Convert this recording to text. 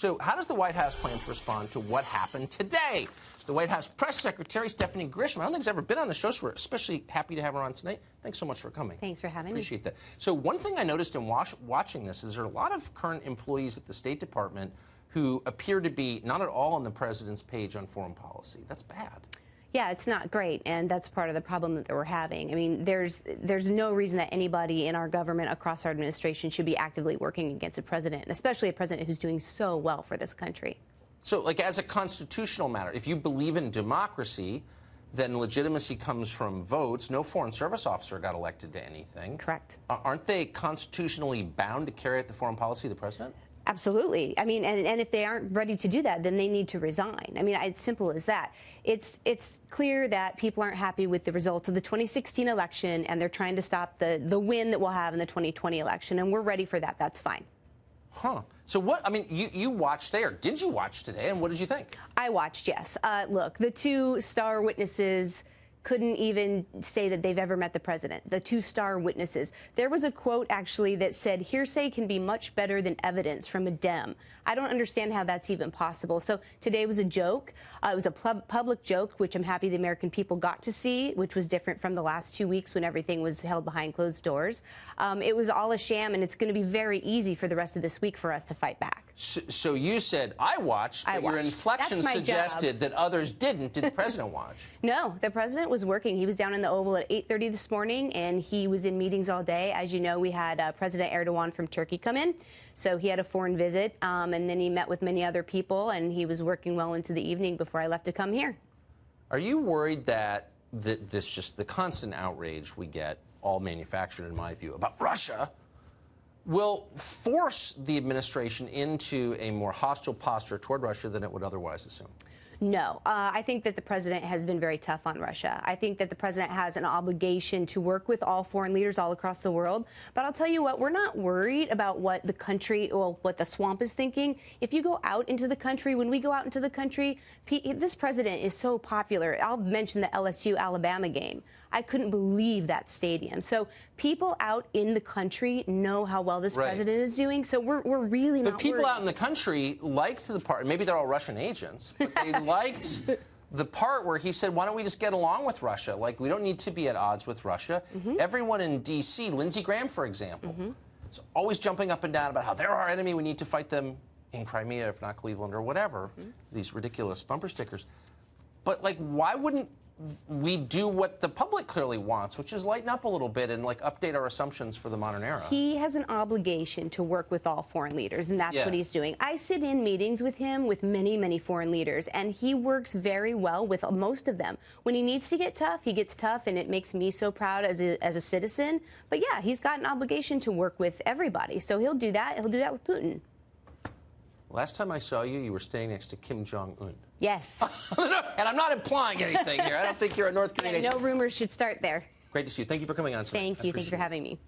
So how does the White House plan to respond to what happened today? The White House press secretary, Stephanie Grisham, I don't think she's ever been on the show, so we're especially happy to have her on tonight. Thanks so much for coming. Thanks for having me. Appreciate that. So one thing I noticed in watching this is there are a lot of current employees at the State Department who appear to be not at all on the president's page on foreign policy. That's bad. Yeah, it's not great, and that's part of the problem that we're having. I mean, there's no reason that anybody in our government across our administration should be actively working against a president, especially a president who's doing so well for this country. So, like, as a constitutional matter, if you believe in democracy, then legitimacy comes from votes. No Foreign Service officer got elected to anything. Correct. Aren't they constitutionally bound to carry out the foreign policy of the president? Absolutely. I mean, and if they aren't ready to do that, then they need to resign. I mean, it's simple as that. It's clear that people aren't happy with the results of the 2016 election, and they're trying to stop the win that we'll have in the 2020 election, and we're ready for that. That's fine. Huh. So what, I mean, you watched today, or did you watch today, and what did you think? I watched, yes. Look, the two star witnesses couldn't even say that they've ever met the president, the two star witnesses. There was a quote, actually, that said, hearsay can be much better than evidence from a Dem. I don't understand how that's even possible. So today was a joke. It was a public joke, which I'm happy the American people got to see, which was different from the last 2 weeks when everything was held behind closed doors. It was all a sham, and it's going to be very easy for the rest of this week for us to fight back. So you said, I watched, but your inflection suggested that others didn't. Did the president watch? No, the president was working. He was down in the Oval at 8:30 this morning, and he was in meetings all day. As you know, we had President Erdogan from Turkey come in, so he had a foreign visit, and then he met with many other people, and he was working well into the evening before I left to come here. Are you worried that the constant outrage we get, all manufactured in my view, about Russia, will force the administration into a more hostile posture toward Russia than it would otherwise assume? No. I think that the president has been very tough on Russia. I think that the president has an obligation to work with all foreign leaders all across the world. But I'll tell you what, we're not worried about what the country or what the swamp is thinking. If you go out into the country, when we go out into the country, this president is so popular. I'll mention the LSU-Alabama game. I couldn't believe that stadium. So people out in the country know how well this president is doing. So we're really not worried. But people out in the country liked the part, maybe they're all Russian agents, but they liked the part where he said, why don't we just get along with Russia? Like, we don't need to be at odds with Russia. Everyone in D.C., Lindsey Graham, for example, is always jumping up and down about how they're our enemy, we need to fight them in Crimea, if not Cleveland, or whatever, these ridiculous bumper stickers. But, like, why wouldn't we do what the public clearly wants, which is lighten up a little bit and, like, update our assumptions for the modern era? He has an obligation to work with all foreign leaders, and that's what he's doing. I sit in meetings with him with many, many foreign leaders, and he works very well with most of them. When he needs to get tough, he gets tough, and it makes me so proud as a citizen. But, yeah, he's got an obligation to work with everybody, so he'll do that. He'll do that with Putin. Last time I saw you, you were staying next to Kim Jong-un. Yes. And I'm not implying anything here. I don't think you're a North Korean agent. No rumors should start there. Great to see you. Thank you for coming on tonight. Thank you. Thank you for having me.